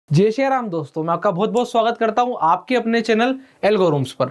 जय श्री राम दोस्तों, मैं आपका बहुत बहुत स्वागत करता हूं आपके अपने चैनल एल्गोरिथम्स पर।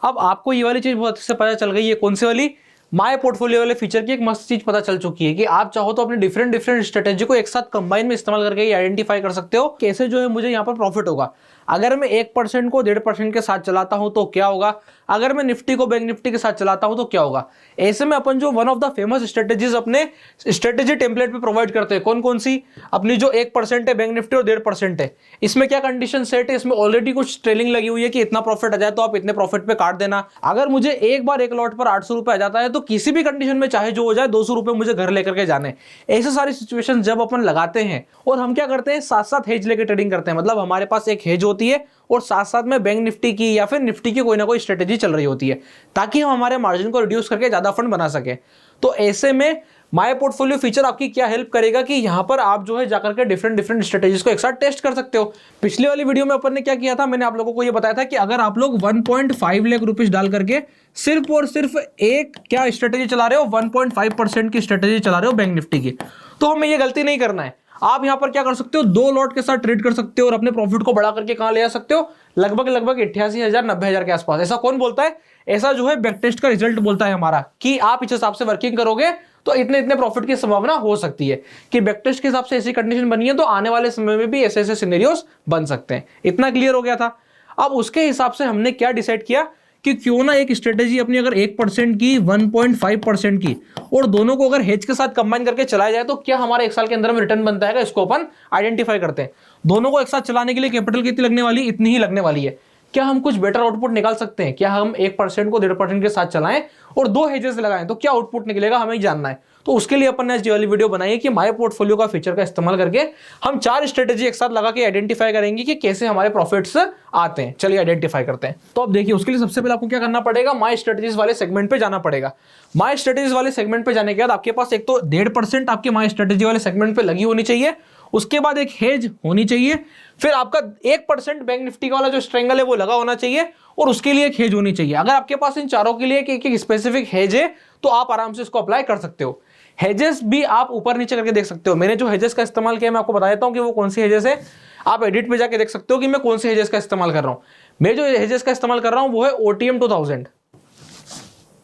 अब आपको ये वाली चीज बहुत अच्छे से पता चल गई है, कौन सी वाली? माय पोर्टफोलियो वाले फीचर की एक मस्त चीज पता चल चुकी है कि आप चाहो तो अपने डिफरेंट स्ट्रेटेजी को एक साथ कंबाइन में इस्तेमाल करके ये आइडेंटिफाई कर सकते हो कैसे जो है मुझे यहाँ पर प्रॉफिट होगा। अगर मैं 1% को 1.5% के साथ चलाता हूं तो क्या होगा, अगर मैं निफ्टी को बैंक निफ्टी के साथ चलाता हूं तो क्या होगा। ऐसे में अपन जो one of the famous strategies अपने स्ट्रेटेजी टेम्पलेट पे प्रोवाइड करते हैं, कौन कौन सी? अपनी जो 1% है बैंक निफ्टी और 1.5% है, इसमें क्या कंडीशन सेट है, इसमें ऑलरेडी कुछ ट्रेलिंग लगी हुई है कि इतना प्रॉफिट आ जाए तो आप इतने प्रॉफिट पे काट देना। अगर मुझे एक बार एक लॉट पर 800 रुपए आ जाता है तो किसी भी कंडीशन में चाहे जो हो जाए 200 रुपए मुझे घर लेकर के जाने। ऐसे सारी सिचुएशन जब अपन लगाते हैं और हम क्या करते हैं, साथ साथ हेज लेके ट्रेडिंग करते हैं। मतलब हमारे पास एक हेज होती है और साथ साथ में बैंक निफ्टी की या फिर निफ्टी की कोई ना कोई स्ट्रेटेजी चल रही होती है ताकि हम हमारे मार्जिन को रिड्यूस करके ज्यादा फंड बना सके। तो ऐसे में माय पोर्टफोलियो फीचर आपकी क्या हेल्प करेगा कि यहां पर आप जो है जाकर के डिफरेंट स्ट्रेटेजीज को एक साथ टेस्ट कर सकते हो। पिछली वाली वीडियो में अपन ने क्या किया था, मैंने आप लोगों को ये बताया था कि अगर आप लोग 1.5 लाख रुपीस डाल करके सिर्फ और सिर्फ एक क्या स्ट्रेटेजी चला रहे हो, 1.5% की स्ट्रेटेजी चला रहे हो बैंक निफ्टी की, तो हमें ये गलती नहीं करना है। आप यहां पर क्या कर सकते हो, 2 लॉट के साथ ट्रेड कर सकते हो और अपने प्रॉफिट को बढ़ा करके कहां ले आ सकते हो, लगभग 88,000 90,000 के आसपास। ऐसा कौन बोलता है? ऐसा जो है बैक टेस्ट का रिजल्ट बोलता है हमारा कि आप इस हिसाब से वर्किंग करोगे तो इतने इतने प्रॉफिट की संभावना हो सकती है कि बैक टेस्ट के हिसाब से ऐसी कंडीशन बनी है तो आने वाले समय में भी ऐसे ऐसे सिनेरियोस बन सकते हैं। इतना क्लियर हो गया था। अब उसके हिसाब से हमने क्या डिसाइड किया कि क्यों ना एक स्ट्रेटेजी अपनी अगर 1% की 1.5% की और दोनों को अगर हेज के साथ कंबाइन करके चलाया जाए तो क्या हमारा 1 साल के अंदर में रिटर्न बनता है, इसको अपन आइडेंटिफाई करते हैं। दोनों को एक साथ चलाने के लिए कैपिटल कितनी लगने वाली? इतनी ही लगने वाली है। क्या हम कुछ बेटर आउटपुट निकाल सकते हैं? क्या हम 1% को 1.5% के साथ चलाएं और 2 हेजेस लगाएं तो क्या आउटपुट निकलेगा, हमें ही जानना है। तो उसके लिए अपन ने आज ये वाली वीडियो बनाई है कि माय पोर्टफोलियो का फीचर का इस्तेमाल करके हम 4 स्ट्रेटेजी एक साथ लगा के आइडेंटिफाई करेंगे कि कैसे हमारे प्रॉफिट्स आते हैं। चलिए आइडेंटिफाई करते हैं। तो अब देखिए, उसके लिए सबसे पहले आपको क्या करना पड़ेगा, माय स्ट्रेटेजीज वाले सेगमेंट पे जाना पड़ेगा। माय स्ट्रेटेजीज वाले सेगमेंट पे जाने के बाद आपके पास एक तो 1.5% आपके माय स्ट्रेटेजी वाले सेगमेंट पे लगी होनी चाहिए, उसके बाद एक हेज होनी चाहिए, फिर आपका 1% बैंक निफ्टी का वाला जो स्ट्रेंगल है वो लगा होना चाहिए और उसके लिए एक हेज होनी चाहिए। अगर आपके पास इन चारों के लिए एक स्पेसिफिक हेज है तो आप आराम से इसको अप्लाई कर सकते हो। हेजेस भी आप ऊपर नीचे करके देख सकते हो। मैंने जो हेजेस का इस्तेमाल किया मैं आपको बता देता हूं कि वो कौन सी हेजेस है। आप एडिट पे जाके देख सकते हो कि मैं कौन से हेजेस का इस्तेमाल कर रहा हूं। मैं जो हेजेस का इस्तेमाल कर रहा हूं वो है OTM 2000।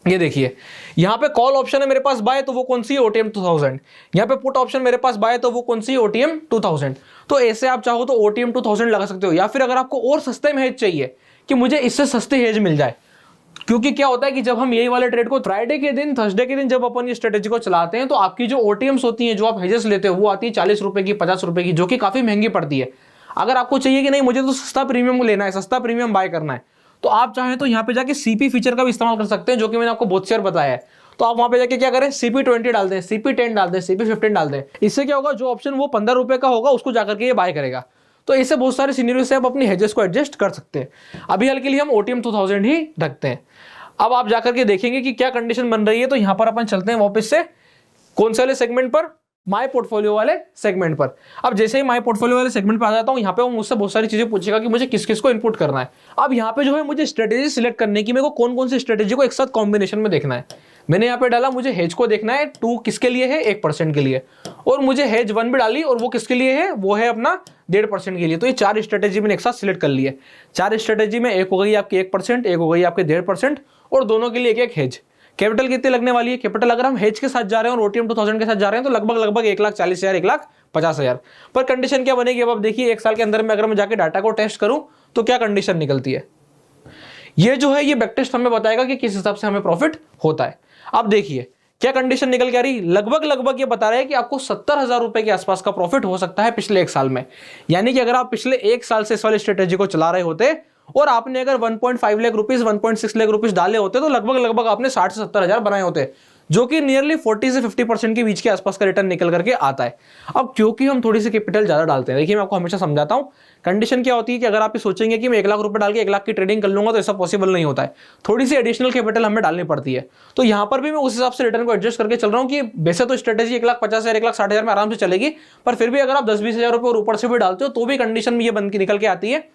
ये देखिए, यहां पे कॉल ऑप्शन है मेरे पास बाय, तो वो कौन सी? OTM 2000। यहां पे पुट ऑप्शन मेरे पास बाय, तो वो कौन सी? OTM 2000। तो ऐसे आप चाहो तो OTM 2000 लगा सकते हो, या फिर अगर आपको और सस्ते में हेज चाहिए कि मुझे इससे सस्ते हेज मिल जाए, क्योंकि क्या होता है कि जब हम यही वाले ट्रेड को फ्राइडे के दिन, थर्सडे के दिन जब अपन ये स्ट्रेटेजी को चलाते हैं तो आपकी जो OTMs होती हैं, जो आप हेजेस लेते हो, वो आती है 40 रुपए की, 50 रुपए की, जो कि काफी महंगी पड़ती है। अगर आपको चाहिए कि नहीं मुझे तो सस्ता प्रीमियम लेना है, सस्ता प्रीमियम बाय करना है, तो आप चाहें तो यहाँ पे जाके CP फीचर का भी इस्तेमाल कर सकते हैं, जो कि मैंने आपको बहुत शेयर बताया है। तो आप वहां पे जाके क्या करें, CP20 डाल दें, CP10 डाल दें, CP15 डाल दें। इससे क्या होगा, जो ऑप्शन वो 15 रुपए का होगा उसको जाकर के ये बाय करेगा। तो इससे बहुत सारे सिनेरियो से आप अपनी हेजेस को एडजस्ट कर सकते हैं। अभी हाल के लिए हम OTM 2000 ही रखते हैं। अब आप जाकर के देखेंगे कि क्या कंडीशन बन रही है। तो यहां पर अपन चलते हैं वापस से कौन से वाले सेगमेंट पर, माय पोर्टफोलियो वाले सेगमेंट पर। अब जैसे ही माय पोर्टफोलियो वाले सेगमेंट पे आ जाता हूं, यहाँ पे वो मुझसे बहुत सारी चीजें पूछेगा कि मुझे किस किस को इनपुट करना है। अब यहाँ पे जो है मुझे स्ट्रेटेजी सिलेक्ट करने की, मेरे को कौन कौन सी स्ट्रेटेजी को एक साथ कॉम्बिनेशन में देखना है। मैंने यहाँ पे डाला मुझे हेज को देखना है, 2 किसके लिए है, 1% के लिए, और मुझे हेज 1 भी डाली और वो किसके लिए है, वो है अपना 1.5% के लिए। तो ये 4 स्ट्रेटेजी मैंने एक साथ सिलेक्ट कर ली है। 4 स्ट्रेटेजी में एक हो गई आपकी 1%, एक हो गई आपकी 1.5% और दोनों के लिए एक हेज। कैपिटल कितनी लगने वाली है? कैपिटल अगर हम हेज के साथ जा रहे हैं और OTM 2000 के साथ जा रहे हैं तो लगभग 1,40,000 1,50,000। पर कंडीशन क्या बनेगी, अब आप देखिए 1 साल के अंदर में अगर मैं जाके डाटा को टेस्ट करूं तो क्या कंडीशन निकलती है। ये जो है ये बैक टेस्ट हमें बताएगा कि किस हिसाब से हमें प्रॉफिट होता है। अब देखिए क्या कंडीशन निकल के आ रही, लगभग ये बता रहे हैं कि आपको 70,000 रुपए के आसपास का प्रॉफिट हो सकता है पिछले 1 साल में। यानी कि अगर आप पिछले 1 साल से इस वाली स्ट्रेटेजी को चला रहे होते और आपने अगर 1.5 लाख रुपीस 1.6 लाख रुपीस डाले होते तो लगभग आपने 60 से 70,000 बनाए होते, जो कि नियरली 40 से 50% के बीच के आसपास का रिटर्न निकल करके आता है। अब क्योंकि हम थोड़ी सी कैपिटल ज्यादा डालते हैं, देखिए मैं आपको हमेशा समझाता हूं, कंडीशन क्या होती है कि अगर आप ये सोचेंगे कि मैं 1 लाख रुपए डाल के 1 लाख की ट्रेडिंग कर लूंगा तो ऐसा पॉसिबल नहीं होता है। थोड़ी सी एडिशनल कैपिटल हमें डालनी पड़ती है। तो यहां पर भी मैं उस हिसाब से रिटर्न को एडजस्ट करके चल रहा हूं कि वैसे तो स्ट्रेटेजी 1,50,000 1,60,000 में आराम से चलेगी, पर फिर भी अगर आप 10-20 हजार रुपए और ऊपर से भी डालते हो तो भी कंडीशन में ये बन के निकल के आती है।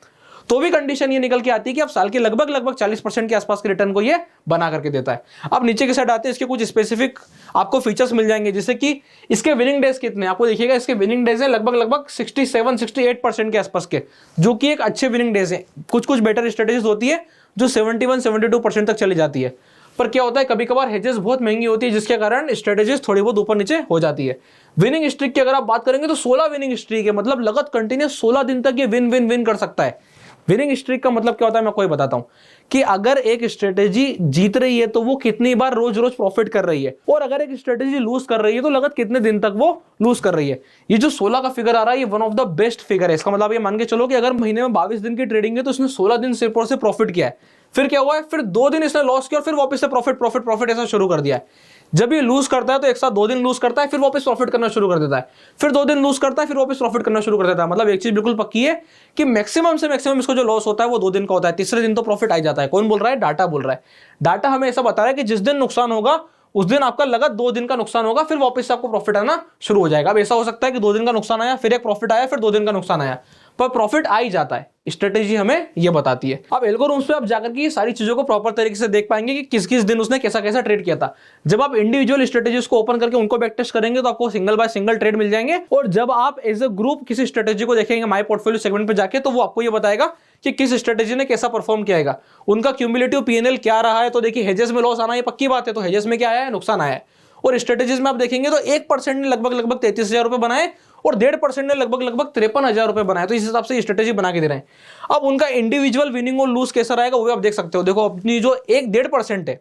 तो भी कंडीशन ये निकल के आती है कि अब साल के लगभग 40% के आसपास के रिटर्न को ये बना करके देता है। अब नीचे के साइड आते हैं, इसके कुछ स्पेसिफिक आपको फीचर्स मिल जाएंगे, जैसे कि इसके विनिंग डेज कितने, आपको देखिएगा इसके विनिंग डेज है लगभग 67-68% के आसपास के, जो कि एक अच्छे विनिंग डेज है। कुछ बेटर स्ट्रेटेजीज होती है जो 71-72% तक चली जाती है, पर क्या होता है कभी कभार हेजेस बहुत महंगी होती है, जिसके कारण स्ट्रेटेजीज थोड़ी बहुत ऊपर नीचे हो जाती है। विनिंग स्ट्रीक की अगर आप बात करेंगे तो 16 विनिंग स्ट्रीक है, मतलब लगातार कंटिन्यूस 16 दिन तक ये विन कर सकता है। विनिंग स्ट्रीक का मतलब क्या होता है मैं आपको बताता हूं कि अगर एक स्ट्रेटेजी जीत रही है तो वो कितनी बार रोज प्रॉफिट कर रही है, और अगर एक स्ट्रेटेजी लूज कर रही है तो लगातार कितने दिन तक वो लूज कर रही है। ये जो 16 का फिगर आ रहा है ये one of the best figure है। इसका मतलब ये मान के चलो कि अगर महीने में 22 दिन की ट्रेडिंग है तो इसने 16 दिन सिर्फ और सिर्फ प्रॉफिट किया है। फिर क्या हुआ है, फिर 2 दिन इसने लॉस किया और फिर वापस से प्रॉफिट ऐसा शुरू कर दिया है। जब ये लूज करता है तो एक साथ 2 दिन लूज करता है, फिर वापस प्रॉफिट करना शुरू कर देता है, फिर 2 दिन लूज करता है, फिर वापस प्रॉफिट करना शुरू कर देता है। मतलब एक चीज बिल्कुल पक्की है कि मैक्सिमम से मैक्सिमम इसको जो लॉस होता है वो 2 दिन का होता है, तीसरे दिन तो प्रॉफिट आ जाता है। कौन बोल रहा है, डाटा बोल रहा है। डाटा हमें ऐसा बता रहा है कि जिस दिन नुकसान होगा उस दिन आपका लगातार 2 दिन का नुकसान होगा, फिर वापस से आपको प्रॉफिट आना शुरू हो जाएगा। अब ऐसा हो सकता है कि 2 दिन का नुकसान आया, फिर एक प्रॉफिट आया, फिर 2 दिन का नुकसान आया, पर प्रॉफिट आ ही जाता है। स्ट्रेटेजी हमें यह बताती है। अब एल्गोरिथम्स पे आप जाकर के ये सारी चीजों को प्रॉपर तरीके से देख पाएंगे कि किस किस दिन उसने कैसा कैसा ट्रेड किया था। जब आप इंडिविजुअल स्ट्रेटेजीज को ओपन करके उनको बैक टेस्ट करेंगे तो आपको सिंगल बाय सिंगल ट्रेड मिल जाएंगे, और जब आप एज अ ग्रुप किसी स्ट्रेटेजी को देखेंगे माई पोर्टफोलियो सेगमेंट पे जाके, तो वो आपको ये बताएगा कि किस स्ट्रेटेजी ने कैसा परफॉर्म किया, उनका क्यूमुलेटिव पीएनएल क्या रहा है। तो देखिए हेजेस में लॉस आना ये पक्की बात है, तो हेजेस में क्या आया है, नुकसान आया है। और स्ट्रेटेजीज में आप देखेंगे तो 1% ने लगभग 33,000 रुपए बनाए और 1.5% ने लगभग 53,000 रुपए बनाए। तो इस हिसाब से स्ट्रेटेजी बना के दे रहे हैं। अब उनका इंडिविजुअल विनिंग और लूज कैसा रहेगा वो आप देख सकते हो। देखो अपनी जो 1.5% है,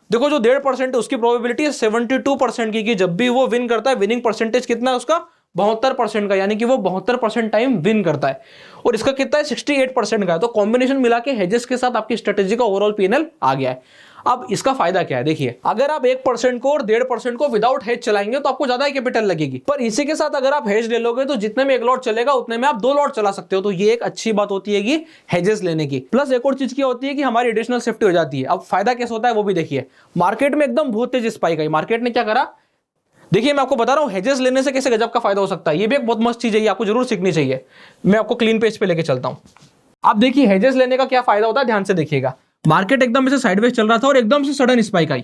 देखो जो 1.5% है उसकी प्रोबेबिलिटी है 72% की, कि जब भी वो विन करता है, विनिंग परसेंटेज कितना है उसका 72% का, यानी कि वो 72% टाइम विन करता है। और इसका कितना है 68% का है। तो कॉम्बिनेशन मिला के हेजेस के साथ आपकी स्ट्रेटेजी का ओवरऑल पीएनएल आ गया है। अब इसका फायदा क्या है, देखिए अगर आप 1% को और 1.5% को विदाउट हेज चलाएंगे तो आपको ज्यादा कैपिटल लगेगी, पर इसी के साथ अगर आप हेज ले लोगे तो जितने में 1 लॉट चलेगा उतने में आप 2 लॉट चला सकते हो। तो ये एक अच्छी बात होती है कि हेजेस लेने की। प्लस एक और चीज क्या होती है कि हमारी एडिशनल सेफ्टी हो जाती है। अब फायदा कैसे होता है वो भी देखिए। मार्केट में एकदम बहुत तेज स्पाइक आई, मार्केट ने क्या करा, देखिए मैं आपको बता रहा हूं हेजेस लेने से कैसे गजब का फायदा हो सकता है। ये भी एक बहुत मस्त चीज है, आपको जरूर सीखनी चाहिए। मैं आपको क्लीन पेज पे लेके चलता हूं। आप देखिए हेजेस लेने का क्या फायदा होता है, ध्यान से देखिएगा। मार्केट एकदम से साइडवेज चल रहा था और एकदम से सडन स्पाइक आई।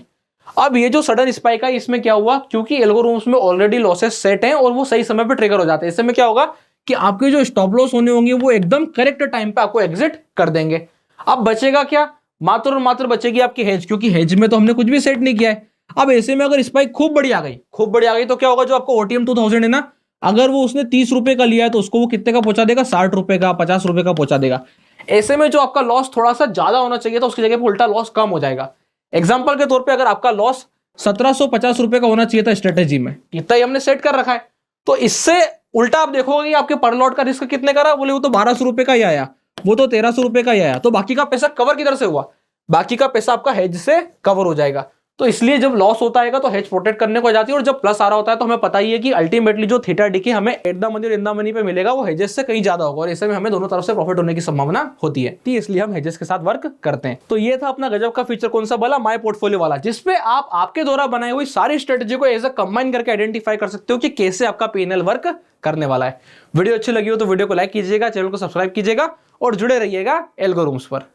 अब ये जो सडन स्पाइक आई इसमें क्या हुआ, क्योंकि एल्गोरिथम्स में ऑलरेडी लॉसेस सेट हैं और वो सही समय पे ट्रिगर हो जाते हैं। इससे में क्या होगा कि आपके जो स्टॉप लॉस होने होंगे वो एकदम करेक्ट टाइम पे आपको एग्जिट कर देंगे। अब बचेगा क्या, मात्र और मात्र बचेगी आपकी हेज, क्योंकि हेज में तो हमने कुछ भी सेट नहीं किया है। अब ऐसे में अगर स्पाइक खूब बड़ी आ गई तो क्या होगा, जो आपको OTM 2000 है ना, अगर वो उसने 30 रुपए का लिया है तो उसको वो कितने का पहुंचा देगा, 60 रुपए का, 50 रुपए का पहुंचा देगा। ऐसे में जो आपका लॉस थोड़ा सा ज्यादा होना चाहिए था उसकी जगह पे उल्टा लॉस कम हो जाएगा। एग्जांपल के तौर पे अगर आपका लॉस 1750 रुपए का होना चाहिए था स्ट्रेटेजी में, इतना ही हमने सेट कर रखा है, तो इससे उल्टा आप देखोगे कि आपके पर लॉट का रिस्क कितने का रहा, बोले वो तो 1200 रुपए का ही आया, वो तो 1300 रुपए का ही आया। तो बाकी का पैसा कवर किधर से हुआ, बाकी का पैसा आपका हेज से कवर हो जाएगा। तो इसलिए जब लॉस होता है तो हेज प्रोटेक्ट करने को जाती है, और जब प्लस आ रहा होता है तो हमें पता ही है कि अल्टीमेटली जो थीटा डिके हमें एट द मनी और इन द मनी पे मिलेगा वो हेजेस से कहीं ज्यादा होगा, और इसमें हमें दोनों तरफ से प्रॉफिट होने की संभावना होती है। तो इसलिए हम हेजेस के साथ वर्क करते हैं। तो ये था अपना गजब का फीचर, कौन सा वाला, माय पोर्टफोलियो वाला, जिसपे आप आपके द्वारा बनाई हुई सारी स्ट्रेटेजी को एज अ कंबाइन करके आइडेंटिफाई कर सकते हो कि कैसे आपका पीएनएल वर्क करने वाला है। वीडियो अच्छी लगी हो तो वीडियो को लाइक कीजिएगा, चैनल को सब्सक्राइब कीजिएगा और जुड़े रहिएगा एल्गोरिथम्स पर।